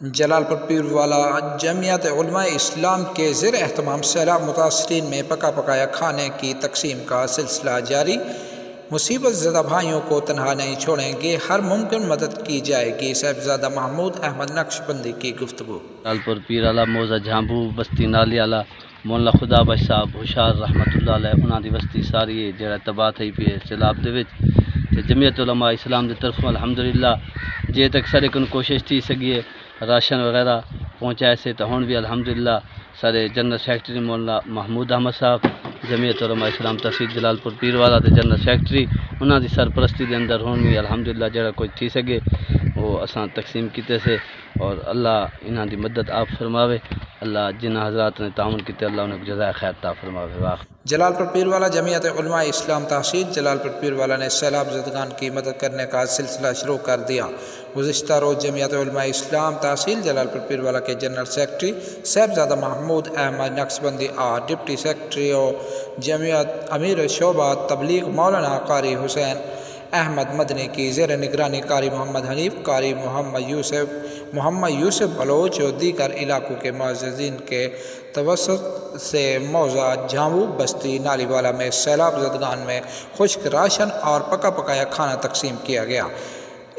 جلال پور پیر والا جمعیت علماء اسلام کے زیر اہتمام سیلاب متاثرین میں پکا پکایا کھانے کی تقسیم کا سلسلہ جاری۔ مصیبت زدہ بھائیوں کو تنہا نہیں چھوڑیں گے، ہر ممکن مدد کی جائے گی۔ صاحبزادہ محمود احمد نقشبندی کی گفتگو۔ جلال پور پیر والا موزہ جھامبو بستی نالی والا مولا خدا بخش صاحب ہوشیار رحمت اللہ علیہ انہاں دی بستی ساری ہے جڑا تباہ تھی پئی ہے سیلاب دے وچ تے جمعیت علماء اسلام دی طرفوں الحمدللہ جے تک سارے کن کوشش تھی سکی ہے راشن وغیرہ پہنچائے سے تو ہن بھی الحمدللہ سارے جنرل سیکرٹری مولانا محمود احمد صاحب جمعیت علماء اسلام تحصیل جلال پور پیر والا تے جنرل سیکرٹری انہاں دی سرپرستی دے اندر ہن بھی الحمدللہ جڑا کوئی تھی سکے وہ اساں تقسیم کیتے سے، اور اللہ انہاں دی مدد آپ فرماوے، اللہ جنہ حضرات نے تعاون کیتے اللہ انہیں جزائے خیر عطا فرماوے۔ واقع جلال پور پیر والا جمعیت علماء اسلام تحصیل جلال پور پیر والا نے سیلاب زدگان کی مدد کرنے کا سلسلہ شروع کر دیا۔ گزشتہ روز جمعیت علماء اسلام تحصیل جلال پور پیر والا کے جنرل سیکرٹری صاحبزادہ محمود احمد نقشبندی اور ڈپٹی سیکرٹری اور جمعیت امیر شعبہ تبلیغ مولانا قاری حسین احمد مدنی کی زیر نگرانی قاری محمد حنیف، قاری محمد یوسف بلوچ اور دیگر علاقوں کے معززین کے توسط سے موزہ جھامبو بستی نالی والا میں سیلاب زدگان میں خشک راشن اور پکا پکایا کھانا تقسیم کیا گیا۔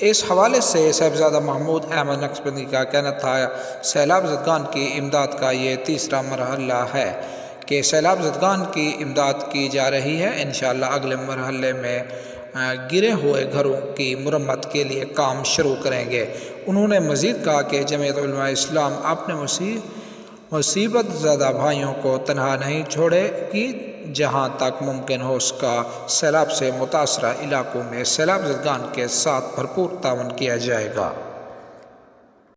اس حوالے سے صاحبزادہ محمود احمد نقشبندی کا کہنا تھا سیلاب زدگان کی امداد کا یہ تیسرا مرحلہ ہے کہ سیلاب زدگان کی امداد کی جا رہی ہے۔ انشاءاللہ اگلے مرحلے میں گرے ہوئے گھروں کی مرمت کے لیے کام شروع کریں گے۔ انہوں نے مزید کہا کہ جمعیت علماء اسلام اپنے مصیبت زدہ بھائیوں کو تنہا نہیں چھوڑے گی، جہاں تک ممکن ہو اس کا سیلاب سے متاثرہ علاقوں میں سیلاب زدگان کے ساتھ بھرپور تعاون کیا جائے گا۔